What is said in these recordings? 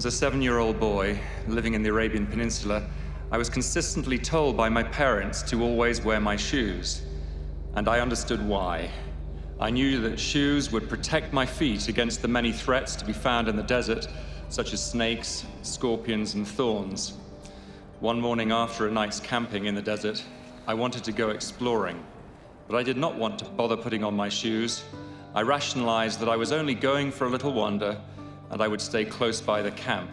As a 7-year-old boy living in the Arabian Peninsula, I was consistently told by my parents to always wear my shoes. And I understood why. I knew that shoes would protect my feet against the many threats to be found in the desert, such as snakes, scorpions, and thorns. One morning after a night's camping in the desert, I wanted to go exploring, but I did not want to bother putting on my shoes. I rationalized that I was only going for a little wander, and I would stay close by the camp.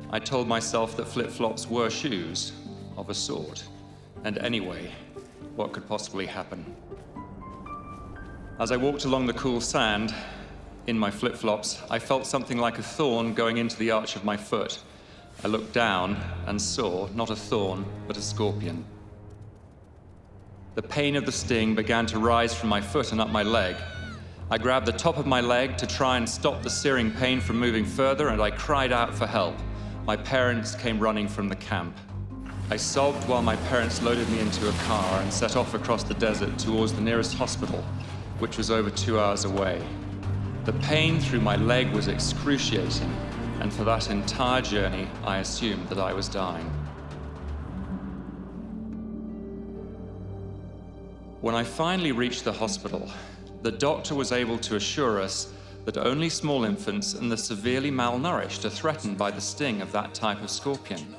I told myself that flip-flops were shoes, of a sort. And anyway, what could possibly happen? As I walked along the cool sand, in my flip-flops, I felt something like a thorn going into the arch of my foot. I looked down and saw, not a thorn, but a scorpion. The pain of the sting began to rise from my foot and up my leg. I grabbed the top of my leg to try and stop the searing pain from moving further, and I cried out for help. My parents came running from the camp. I sobbed while my parents loaded me into a car and set off across the desert towards the nearest hospital, which was over 2 hours away. The pain through my leg was excruciating, and for that entire journey, I assumed that I was dying. When I finally reached the hospital, the doctor was able to assure us that only small infants and the severely malnourished are threatened by the sting of that type of scorpion.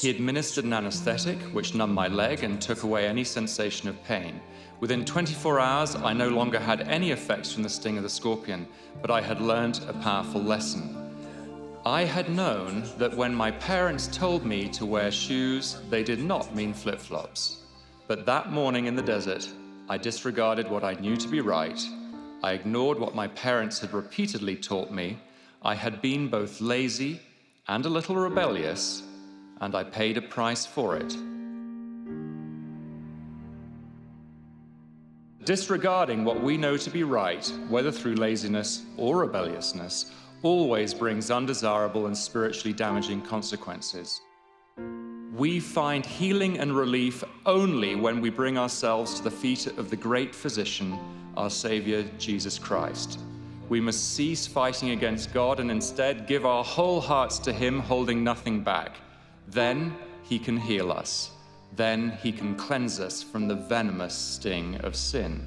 He administered an anesthetic, which numbed my leg and took away any sensation of pain. Within 24 hours, I no longer had any effects from the sting of the scorpion, but I had learned a powerful lesson. I had known that when my parents told me to wear shoes, they did not mean flip-flops. But that morning in the desert, I disregarded what I knew to be right. I ignored what my parents had repeatedly taught me. I had been both lazy and a little rebellious, and I paid a price for it. Disregarding what we know to be right, whether through laziness or rebelliousness, always brings undesirable and spiritually damaging consequences. We find healing and relief only when we bring ourselves to the feet of the great physician, our Savior, Jesus Christ. We must cease fighting against God and instead give our whole hearts to Him, holding nothing back. Then He can heal us. Then He can cleanse us from the venomous sting of sin.